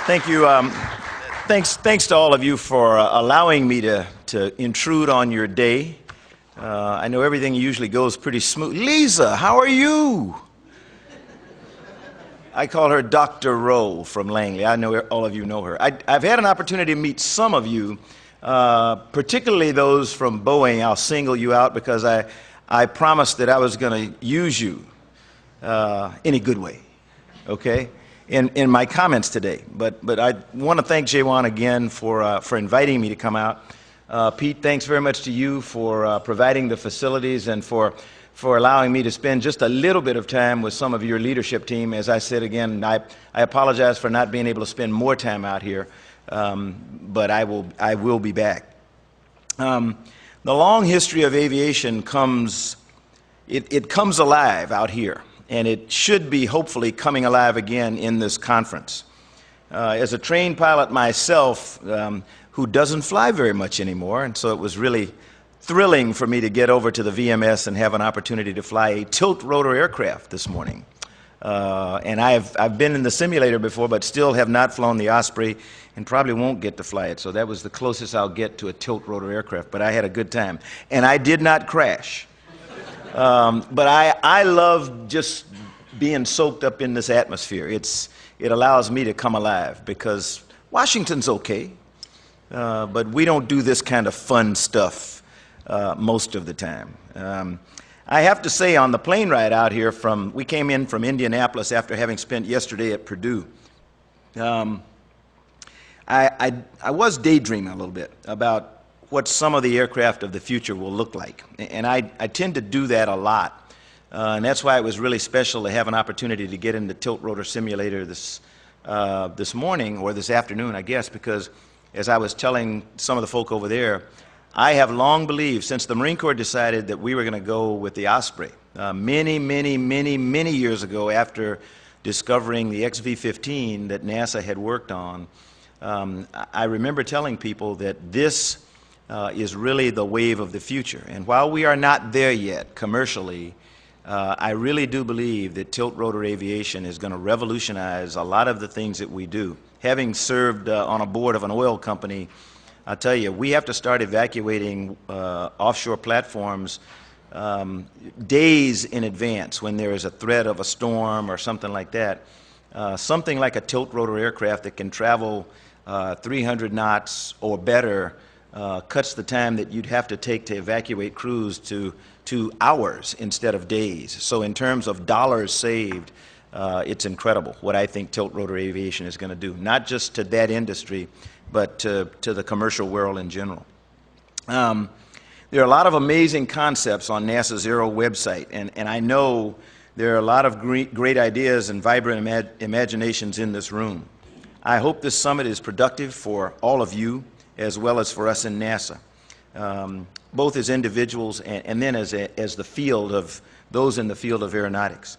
Thank you. Thanks to all of you for allowing me to intrude on your day. I know everything usually goes pretty smooth. Lisa, how are you? I call her Dr. Rowe from Langley. I know all of you know her. I've had an opportunity to meet some of you, particularly those from Boeing. I'll single you out because I promised that I was going to use you in a good way, okay, in my comments today. But I want to thank Jawan again for inviting me to come out. Pete, thanks very much to you for providing the facilities and for allowing me to spend just a little bit of time with some of your leadership team. As I said again, I apologize for not being able to spend more time out here, but I will be back. The long history of aviation comes alive out here, and it should be hopefully coming alive again in this conference. As a trained pilot myself, who doesn't fly very much anymore, and so it was really thrilling for me to get over to the VMS and have an opportunity to fly a tilt rotor aircraft this morning. And I've been in the simulator before, but still have not flown the Osprey and probably won't get to fly it. So that was the closest I'll get to a tilt rotor aircraft, but I had a good time. And I did not crash. But I love just being soaked up in this atmosphere. It allows me to come alive because Washington's okay, but we don't do this kind of fun stuff most of the time. I have to say, on the plane ride out here we came in from Indianapolis after having spent yesterday at Purdue. I was daydreaming a little bit about what some of the aircraft of the future will look like. And I tend to do that a lot. And that's why it was really special to have an opportunity to get in the tilt rotor simulator this morning, or this afternoon, I guess, because as I was telling some of the folk over there, I have long believed, since the Marine Corps decided that we were going to go with the Osprey, many years ago, after discovering the XV-15 that NASA had worked on, I remember telling people that this is really the wave of the future. And while we are not there yet commercially, I really do believe that tilt rotor aviation is going to revolutionize a lot of the things that we do. Having served on a board of an oil company, I'll tell you, we have to start evacuating offshore platforms days in advance when there is a threat of a storm or something like that. Something like a tilt rotor aircraft that can travel 300 knots or better cuts the time that you'd have to take to evacuate crews to hours instead of days. So in terms of dollars saved, it's incredible what I think tilt rotor aviation is going to do, not just to that industry, but to the commercial world in general. There are a lot of amazing concepts on NASA's Aero website, and I know there are a lot of great ideas and vibrant imaginations in this room. I hope this summit is productive for all of you as well as for us in NASA, both as individuals and then as the field of those in the field of aeronautics.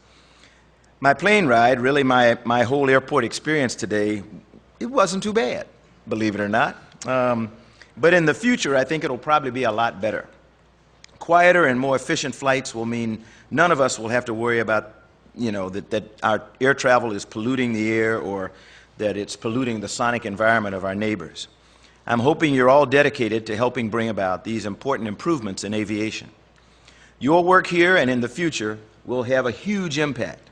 My plane ride, really my whole airport experience today, it wasn't too bad, believe it or not. But in the future, I think it'll probably be a lot better. Quieter and more efficient flights will mean none of us will have to worry about, that our air travel is polluting the air or that it's polluting the sonic environment of our neighbors. I'm hoping you're all dedicated to helping bring about these important improvements in aviation. Your work here and in the future will have a huge impact.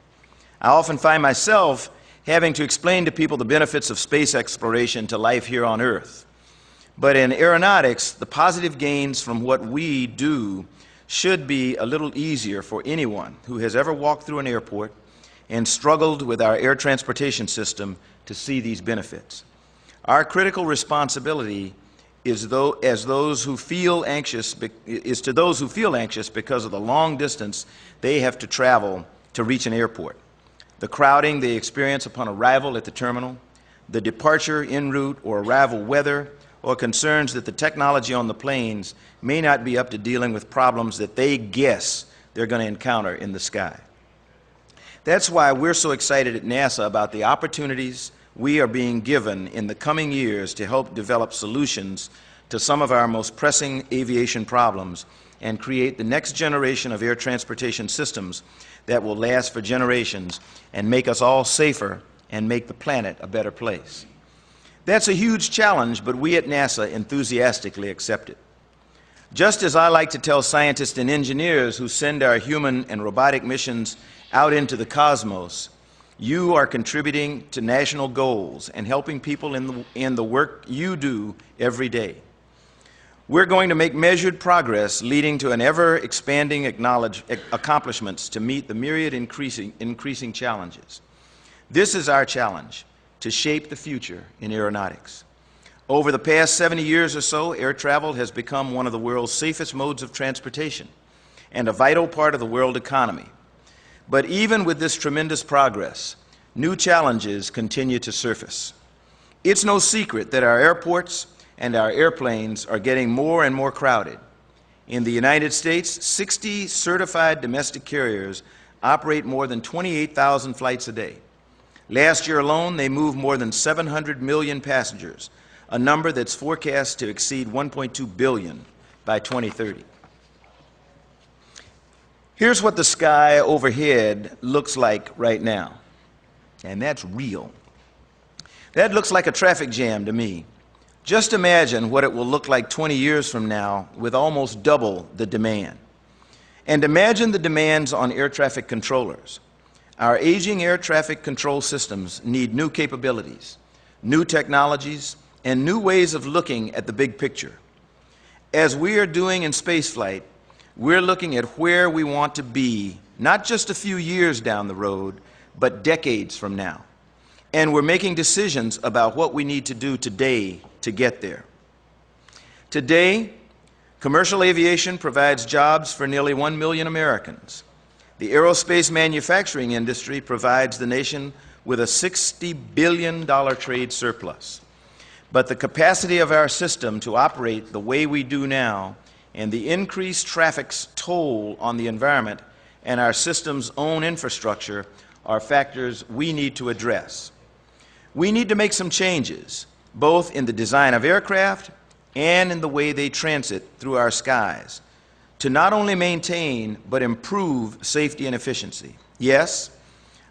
I often find myself having to explain to people the benefits of space exploration to life here on Earth. But in aeronautics, the positive gains from what we do should be a little easier for anyone who has ever walked through an airport and struggled with our air transportation system to see these benefits. Our critical responsibility is to those who feel anxious because of the long distance they have to travel to reach an airport, the crowding they experience upon arrival at the terminal, the departure, en route, or arrival weather, or concerns that the technology on the planes may not be up to dealing with problems that they guess they're going to encounter in the sky. That's why we're so excited at NASA about the opportunities we are being given in the coming years to help develop solutions to some of our most pressing aviation problems and create the next generation of air transportation systems that will last for generations and make us all safer and make the planet a better place. That's a huge challenge, but we at NASA enthusiastically accept it. Just as I like to tell scientists and engineers who send our human and robotic missions out into the cosmos, you are contributing to national goals and helping people in the work you do every day. We're going to make measured progress leading to an ever-expanding accomplishments to meet the myriad increasing challenges. This is our challenge, to shape the future in aeronautics. Over the past 70 years or so, air travel has become one of the world's safest modes of transportation and a vital part of the world economy. But even with this tremendous progress, new challenges continue to surface. It's no secret that our airports and our airplanes are getting more and more crowded. In the United States, 60 certified domestic carriers operate more than 28,000 flights a day. Last year alone, they moved more than 700 million passengers, a number that's forecast to exceed 1.2 billion by 2030. Here's what the sky overhead looks like right now, and that's real. That looks like a traffic jam to me. Just imagine what it will look like 20 years from now with almost double the demand. And imagine the demands on air traffic controllers. Our aging air traffic control systems need new capabilities, new technologies, and new ways of looking at the big picture. As we are doing in spaceflight, we're looking at where we want to be, not just a few years down the road, but decades from now. And we're making decisions about what we need to do today to get there. Today, commercial aviation provides jobs for nearly 1 million Americans. The aerospace manufacturing industry provides the nation with a $60 billion trade surplus. But the capacity of our system to operate the way we do now and the increased traffic's toll on the environment and our system's own infrastructure are factors we need to address. We need to make some changes, both in the design of aircraft and in the way they transit through our skies, to not only maintain but improve safety and efficiency. Yes,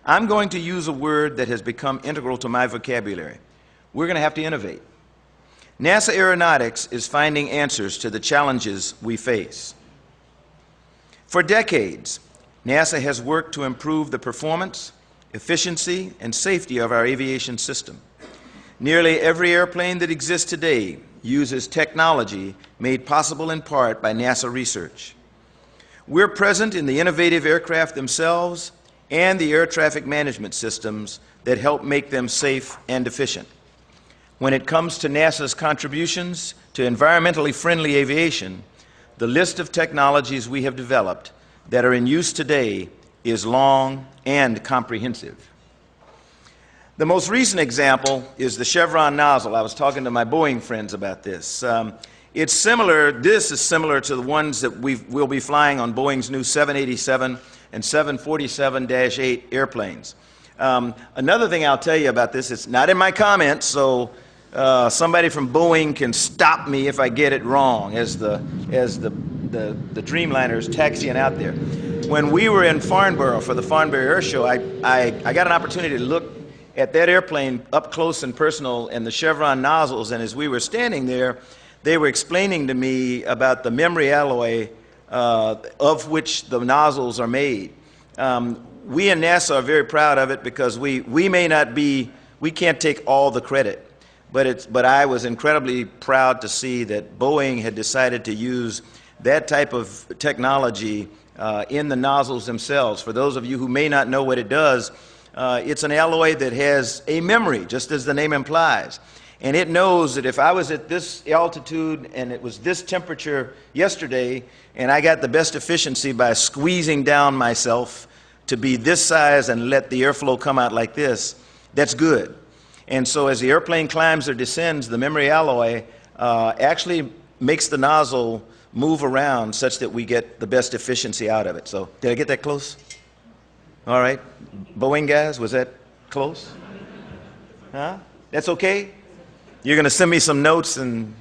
I'm going to use a word that has become integral to my vocabulary. We're going to have to innovate. NASA Aeronautics is finding answers to the challenges we face. For decades, NASA has worked to improve the performance, efficiency, and safety of our aviation system. Nearly every airplane that exists today uses technology made possible in part by NASA research. We're present in the innovative aircraft themselves and the air traffic management systems that help make them safe and efficient. When it comes to NASA's contributions to environmentally friendly aviation, the list of technologies we have developed that are in use today is long and comprehensive. The most recent example is the Chevron nozzle. I was talking to my Boeing friends about this. This is similar to the ones that we'll be flying on Boeing's new 787 and 747-8 airplanes. Another thing I'll tell you about this, it's not in my comments, so somebody from Boeing can stop me if I get it wrong as the Dreamliner is taxiing out there. When we were in Farnborough for the Farnborough Air Show, I got an opportunity to look at that airplane up close and personal and the Chevron nozzles, and as we were standing there, they were explaining to me about the memory alloy of which the nozzles are made. We in NASA are very proud of it because we can't take all the credit, but I was incredibly proud to see that Boeing had decided to use that type of technology in the nozzles themselves. For those of you who may not know what it does, it's an alloy that has a memory, just as the name implies. And it knows that if I was at this altitude and it was this temperature yesterday, and I got the best efficiency by squeezing down myself to be this size and let the airflow come out like this, that's good. And so as the airplane climbs or descends, the memory alloy actually makes the nozzle move around such that we get the best efficiency out of it. So did I get that close? All right. Boeing guys, was that close? Huh? That's okay? You're going to send me some notes and,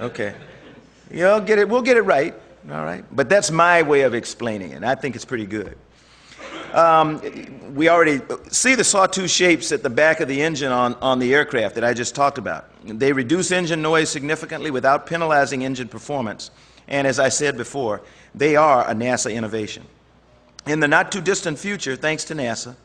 okay. We'll get it right. All right. But that's my way of explaining it. I think it's pretty good. We already see the sawtooth shapes at the back of the engine on the aircraft that I just talked about. They reduce engine noise significantly without penalizing engine performance. And as I said before, they are a NASA innovation. In the not too distant future, thanks to NASA,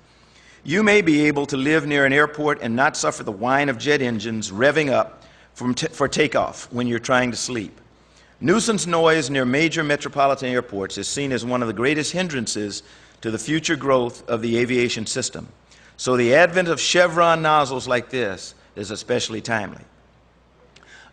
you may be able to live near an airport and not suffer the whine of jet engines revving up for takeoff when you're trying to sleep. Nuisance noise near major metropolitan airports is seen as one of the greatest hindrances to the future growth of the aviation system. So the advent of chevron nozzles like this is especially timely.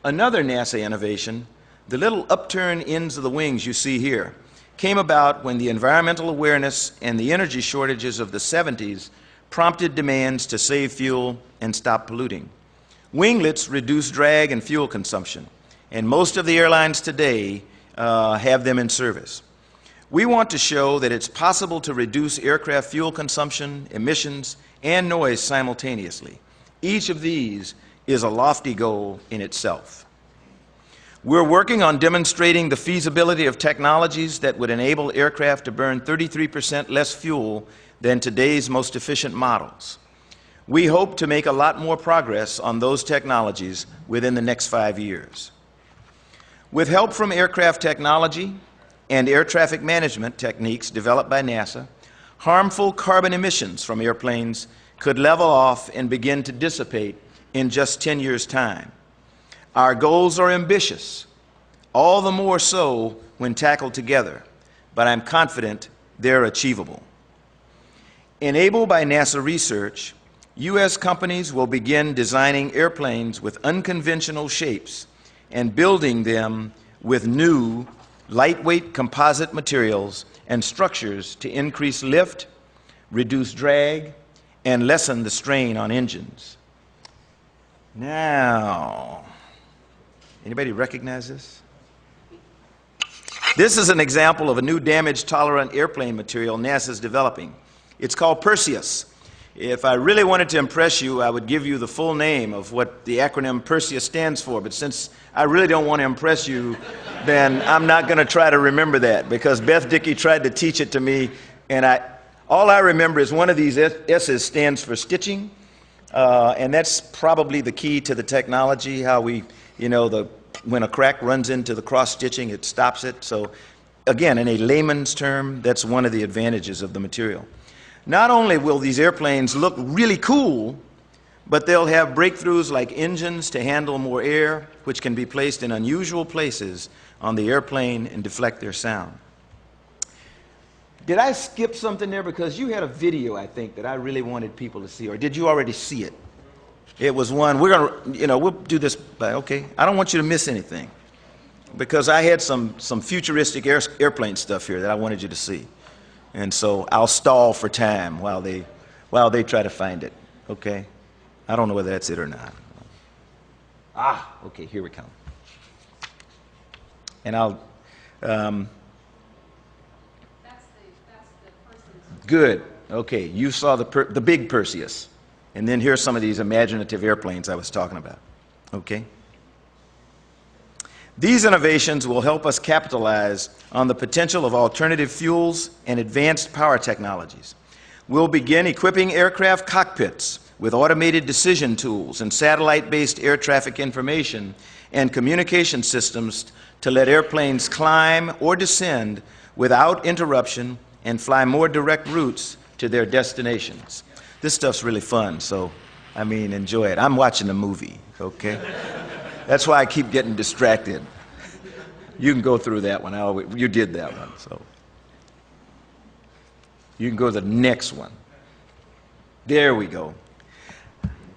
Another NASA innovation, the little upturned ends of the wings you see here, came about when the environmental awareness and the energy shortages of the 70s prompted demands to save fuel and stop polluting. Winglets reduce drag and fuel consumption, and most of the airlines today have them in service. We want to show that it's possible to reduce aircraft fuel consumption, emissions, and noise simultaneously. Each of these is a lofty goal in itself. We're working on demonstrating the feasibility of technologies that would enable aircraft to burn 33% less fuel than today's most efficient models. We hope to make a lot more progress on those technologies within the next 5 years. With help from aircraft technology and air traffic management techniques developed by NASA, harmful carbon emissions from airplanes could level off and begin to dissipate in just 10 years' time. Our goals are ambitious, all the more so when tackled together, but I'm confident they're achievable. Enabled by NASA research, U.S. companies will begin designing airplanes with unconventional shapes and building them with new, lightweight composite materials and structures to increase lift, reduce drag, and lessen the strain on engines. Now, anybody recognize this? This is an example of a new damage-tolerant airplane material NASA's developing. It's called Perseus. If I really wanted to impress you, I would give you the full name of what the acronym Perseus stands for, but since I really don't want to impress you, then I'm not going to try to remember that, because Beth Dickey tried to teach it to me, and all I remember is one of these S's stands for stitching, and that's probably the key to the technology, how we, when a crack runs into the cross-stitching, it stops it. So again, in a layman's term, that's one of the advantages of the material. Not only will these airplanes look really cool, but they'll have breakthroughs like engines to handle more air, which can be placed in unusual places on the airplane and deflect their sound. Did I skip something there? Because you had a video, I think, that I really wanted people to see, or did you already see it? It was one, we're going to, we'll do this, okay. I don't want you to miss anything, because I had some futuristic airplane stuff here that I wanted you to see. And so I'll stall for time while they try to find it, okay? I don't know whether that's it or not. Okay, here we come. And I'll, that's the Perseus. Good, okay, you saw the big Perseus. And then here's some of these imaginative airplanes I was talking about, okay? These innovations will help us capitalize on the potential of alternative fuels and advanced power technologies. We'll begin equipping aircraft cockpits with automated decision tools and satellite-based air traffic information and communication systems to let airplanes climb or descend without interruption and fly more direct routes to their destinations. This stuff's really fun, so, enjoy it. I'm watching a movie, okay? That's why I keep getting distracted. You can go through that one. You did that one, so. You can go to the next one. There we go.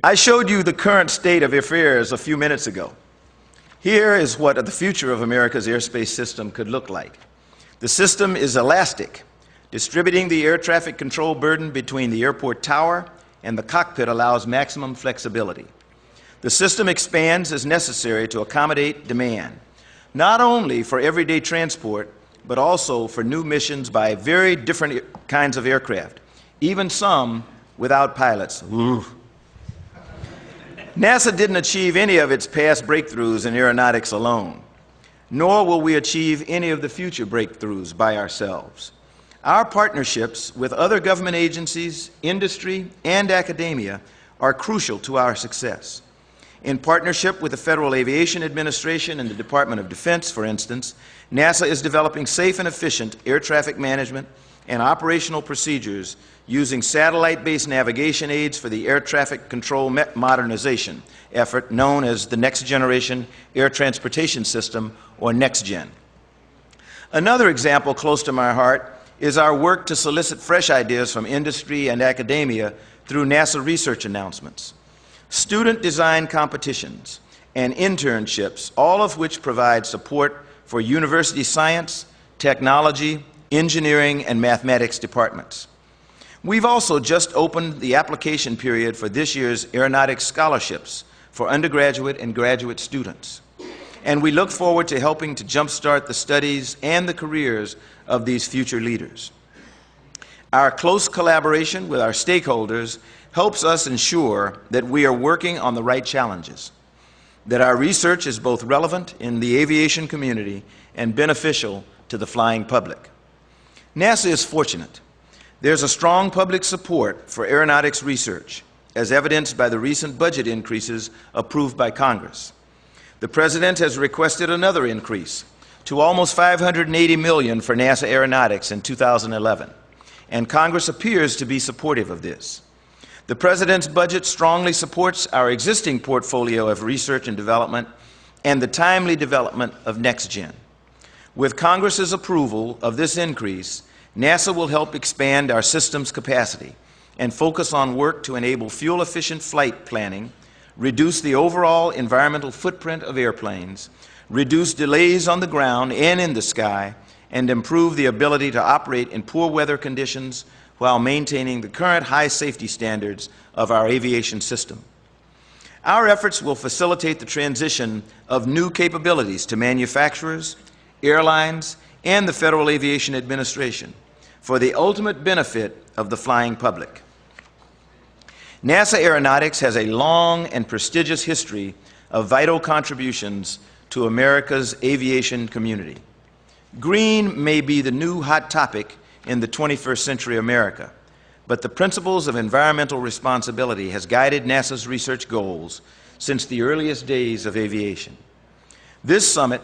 I showed you the current state of affairs a few minutes ago. Here is what the future of America's airspace system could look like. The system is elastic, distributing the air traffic control burden between the airport tower and the cockpit allows maximum flexibility. The system expands as necessary to accommodate demand, not only for everyday transport, but also for new missions by very different kinds of aircraft, even some without pilots. Ooh. NASA didn't achieve any of its past breakthroughs in aeronautics alone, nor will we achieve any of the future breakthroughs by ourselves. Our partnerships with other government agencies, industry, and academia are crucial to our success. In partnership with the Federal Aviation Administration and the Department of Defense, for instance, NASA is developing safe and efficient air traffic management and operational procedures using satellite-based navigation aids for the air traffic control modernization effort known as the Next Generation Air Transportation System, or NextGen. Another example close to my heart is our work to solicit fresh ideas from industry and academia through NASA research announcements. Student design competitions and internships, all of which provide support for university science, technology, engineering, and mathematics departments. We've also just opened the application period for this year's aeronautics scholarships for undergraduate and graduate students. And we look forward to helping to jumpstart the studies and the careers of these future leaders. Our close collaboration with our stakeholders helps us ensure that we are working on the right challenges, that our research is both relevant in the aviation community and beneficial to the flying public. NASA is fortunate. There's a strong public support for aeronautics research, as evidenced by the recent budget increases approved by Congress. The President has requested another increase to almost $580 million for NASA aeronautics in 2011, and Congress appears to be supportive of this. The President's budget strongly supports our existing portfolio of research and development and the timely development of NextGen. With Congress's approval of this increase, NASA will help expand our system's capacity and focus on work to enable fuel-efficient flight planning, reduce the overall environmental footprint of airplanes, reduce delays on the ground and in the sky, and improve the ability to operate in poor weather conditions while maintaining the current high safety standards of our aviation system. Our efforts will facilitate the transition of new capabilities to manufacturers, airlines, and the Federal Aviation Administration for the ultimate benefit of the flying public. NASA Aeronautics has a long and prestigious history of vital contributions to America's aviation community. Green may be the new hot topic in the 21st century America, but the principles of environmental responsibility has guided NASA's research goals since the earliest days of aviation. This summit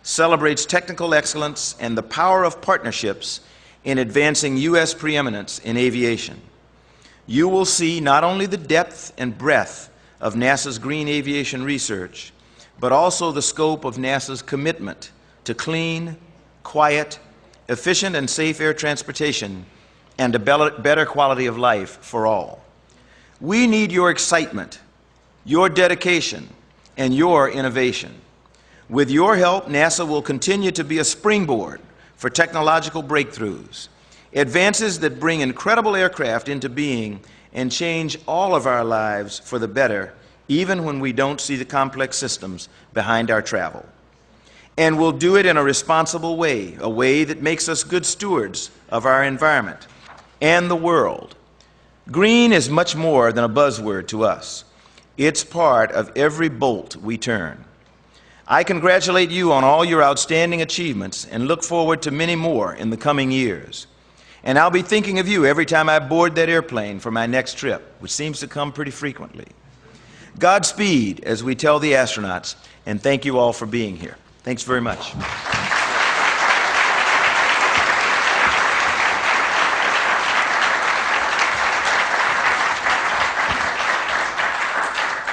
celebrates technical excellence and the power of partnerships in advancing U.S. preeminence in aviation. You will see not only the depth and breadth of NASA's green aviation research, but also the scope of NASA's commitment to clean, quiet, efficient and safe air transportation and a better quality of life for all. We need your excitement, your dedication, and your innovation. With your help, NASA will continue to be a springboard for technological breakthroughs, advances that bring incredible aircraft into being and change all of our lives for the better, even when we don't see the complex systems behind our travel. And we'll do it in a responsible way, a way that makes us good stewards of our environment and the world. Green is much more than a buzzword to us. It's part of every bolt we turn. I congratulate you on all your outstanding achievements and look forward to many more in the coming years. And I'll be thinking of you every time I board that airplane for my next trip, which seems to come pretty frequently. Godspeed as we tell the astronauts, and thank you all for being here. Thanks very much.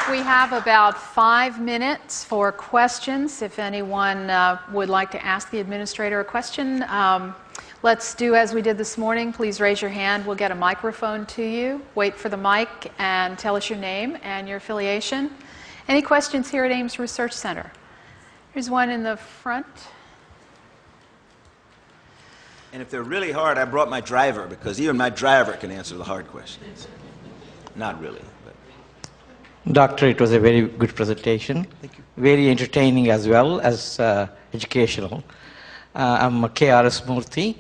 We have about 5 minutes for questions. If anyone would like to ask the administrator a question, let's do as we did this morning. Please raise your hand. We'll get a microphone to you. Wait for the mic and tell us your name and your affiliation. Any questions here at Ames Research Center? Here's one in the front. And if they're really hard, I brought my driver, because even my driver can answer the hard questions. Not really. But. Doctor, it was a very good presentation. Thank you. Very entertaining as well as educational. I'm K.R.S. Murthy,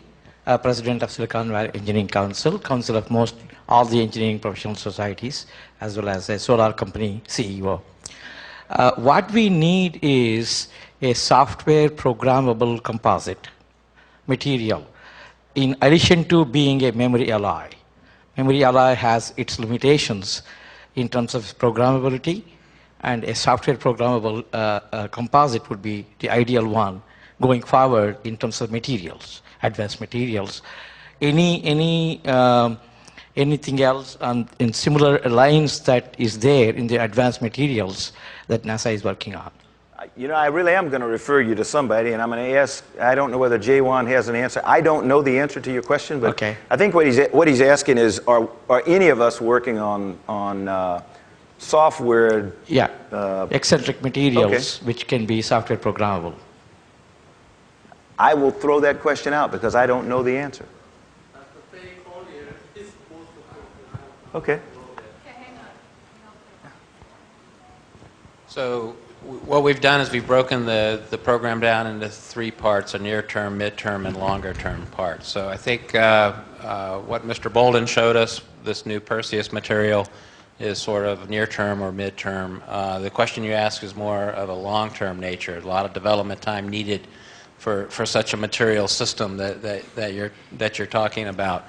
President of Silicon Valley Engineering Council, council of all the engineering professional societies, as well as a solar company CEO. What we need is a software programmable composite material in addition to being a memory alloy, memory alloy has its limitations in terms of programmability, and a software programmable composite would be the ideal one going forward in terms of materials, advanced materials. Anything else in similar lines that is there in the advanced materials that NASA is working on? You know, I really am going to refer you to somebody, and I'm going to ask, I don't know whether Jaywan has an answer. I don't know the answer to your question, but okay. I think what he's asking is, are any of us working on software? Yeah, eccentric materials, okay, which can be software programmable. I will throw that question out because I don't know the answer. Okay. So what we've done is we've broken the program down into 3 parts, a near-term, mid-term, and longer-term part. So I think what Mr. Bolden showed us, this new Perseus material, is sort of near-term or mid-term. The question you ask is more of a long-term nature. A lot of development time needed for such a material system that you're talking about.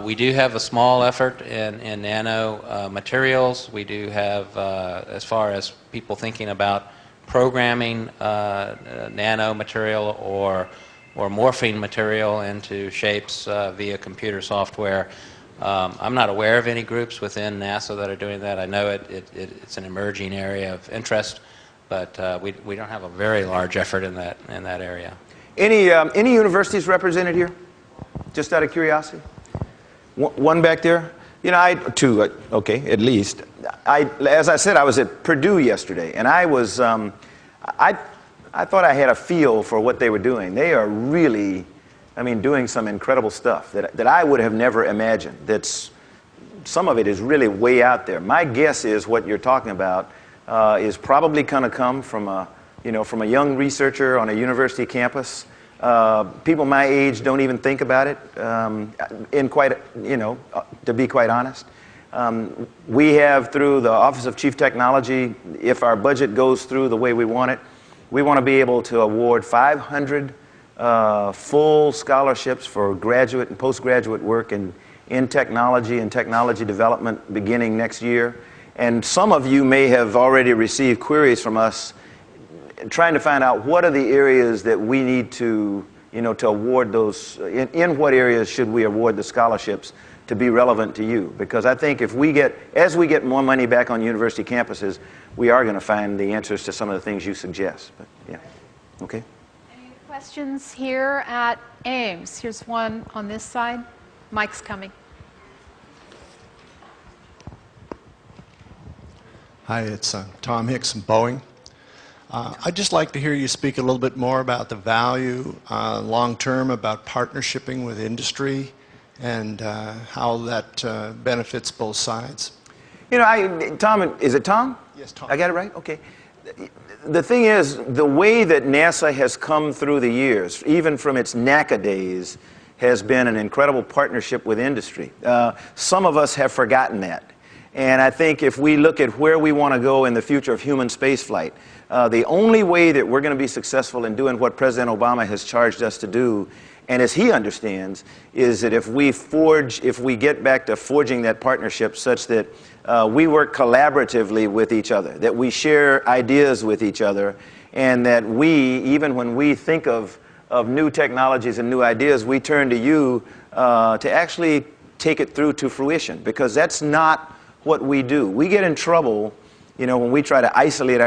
We do have a small effort in nano materials. We do have, as far as people thinking about programming nano material or morphing material into shapes via computer software. I'm not aware of any groups within NASA that are doing that. I know it's an emerging area of interest, but we don't have a very large effort in that area. Any universities represented here? Just out of curiosity? One back there? You know, 2, okay, at least. As I said, I was at Purdue yesterday, and I was, I thought I had a feel for what they were doing. They are really, I mean, doing some incredible stuff that I would have never imagined. Some of it is really way out there. My guess is what you're talking about is probably going to come from a young researcher on a university campus. People my age don't even think about it, to be quite honest. We have, through the Office of Chief Technology, if our budget goes through the way we want it, we want to be able to award 500 full scholarships for graduate and postgraduate work in technology and technology development beginning next year. And some of you may have already received queries from us trying to find out what are the areas that we need to award those, in what areas should we award the scholarships to be relevant to you. Because I think as we get more money back on university campuses, we are going to find the answers to some of the things you suggest. But yeah, okay. Any questions here at Ames? Here's one on this side. Mike's coming. Hi, it's Tom Hicks from Boeing. I'd just like to hear you speak a little bit more about the value long-term about partnershiping with industry and how that benefits both sides. You know, Tom, is it Tom? Yes, Tom. I got it right? Okay. The thing is, the way that NASA has come through the years, even from its NACA days, has been an incredible partnership with industry. Some of us have forgotten that. And I think if we look at where we want to go in the future of human spaceflight, the only way that we're going to be successful in doing what President Obama has charged us to do, and as he understands, is that if we get back to forging that partnership such that we work collaboratively with each other, that we share ideas with each other, and that even when we think of new technologies and new ideas, we turn to you to actually take it through to fruition, because that's not what we do. We get in trouble, when we try to isolate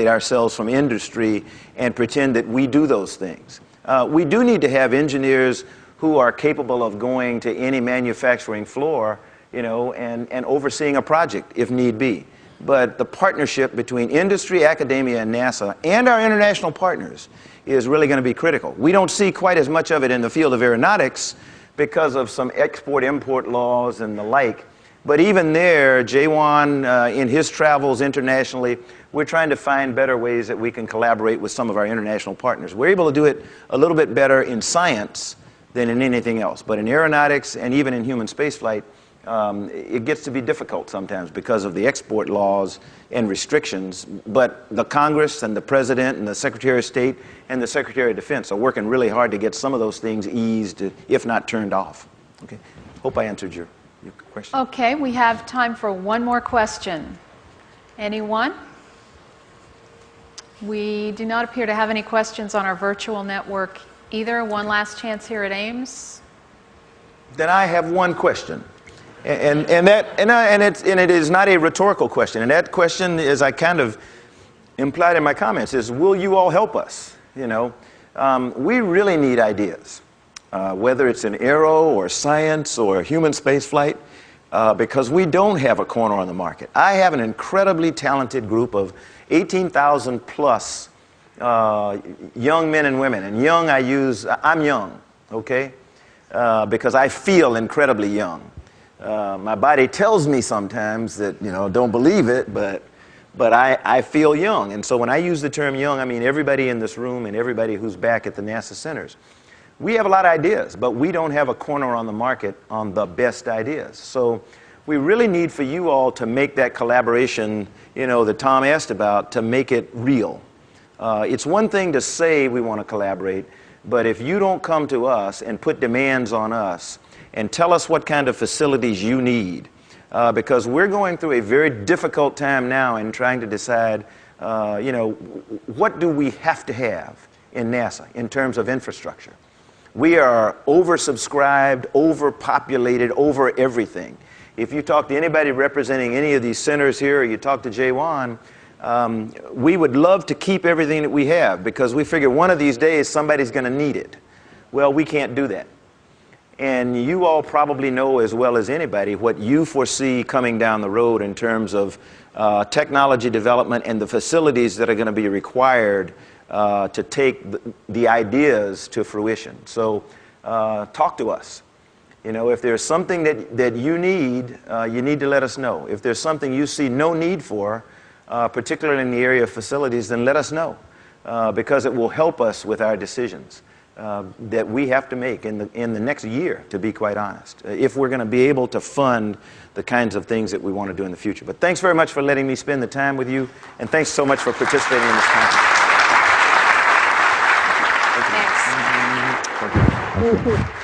ourselves from industry and pretend that we do those things. We do need to have engineers who are capable of going to any manufacturing floor, and overseeing a project if need be. But the partnership between industry, academia, and NASA, and our international partners is really going to be critical. We don't see quite as much of it in the field of aeronautics because of some export-import laws and the like. But even there, Jaywan, in his travels internationally, we're trying to find better ways that we can collaborate with some of our international partners. We're able to do it a little bit better in science than in anything else. But in aeronautics and even in human spaceflight, it gets to be difficult sometimes because of the export laws and restrictions, but the Congress and the President and the Secretary of State and the Secretary of Defense are working really hard to get some of those things eased, if not turned off. Okay. Hope I answered your question. Okay, we have time for one more question. Anyone? We do not appear to have any questions on our virtual network either. One last chance here at Ames. Then I have one question. And it is not a rhetorical question. And that question, as I kind of implied in my comments, is will you all help us? You know, we really need ideas, whether it's in aero or science or human space flight, because we don't have a corner on the market. I have an incredibly talented group of 18,000 plus young men and women. And young, I'm young, okay? Because I feel incredibly young. My body tells me sometimes that, you know, don't believe it, but I feel young. And so when I use the term young, I mean everybody in this room and everybody who's back at the NASA centers. We have a lot of ideas, but we don't have a corner on the market on the best ideas. So we really need for you all to make that collaboration, you know, that Tom asked about, to make it real. It's one thing to say we want to collaborate, but if you don't come to us and put demands on us and tell us what kind of facilities you need, because we're going through a very difficult time now in trying to decide, you know, what do we have to have in NASA in terms of infrastructure. We are oversubscribed, overpopulated, over everything. If you talk to anybody representing any of these centers here, or you talk to J1, we would love to keep everything that we have because we figure one of these days somebody's going to need it. Well, we can't do that. And you all probably know as well as anybody what you foresee coming down the road in terms of technology development and the facilities that are going to be required to take the ideas to fruition. So talk to us. You know, if there's something that you need to let us know. If there's something you see no need for, particularly in the area of facilities, then let us know because it will help us with our decisions that we have to make in the next year, to be quite honest, if we're going to be able to fund the kinds of things that we want to do in the future. But thanks very much for letting me spend the time with you, and thanks so much for participating in this conference. Thanks.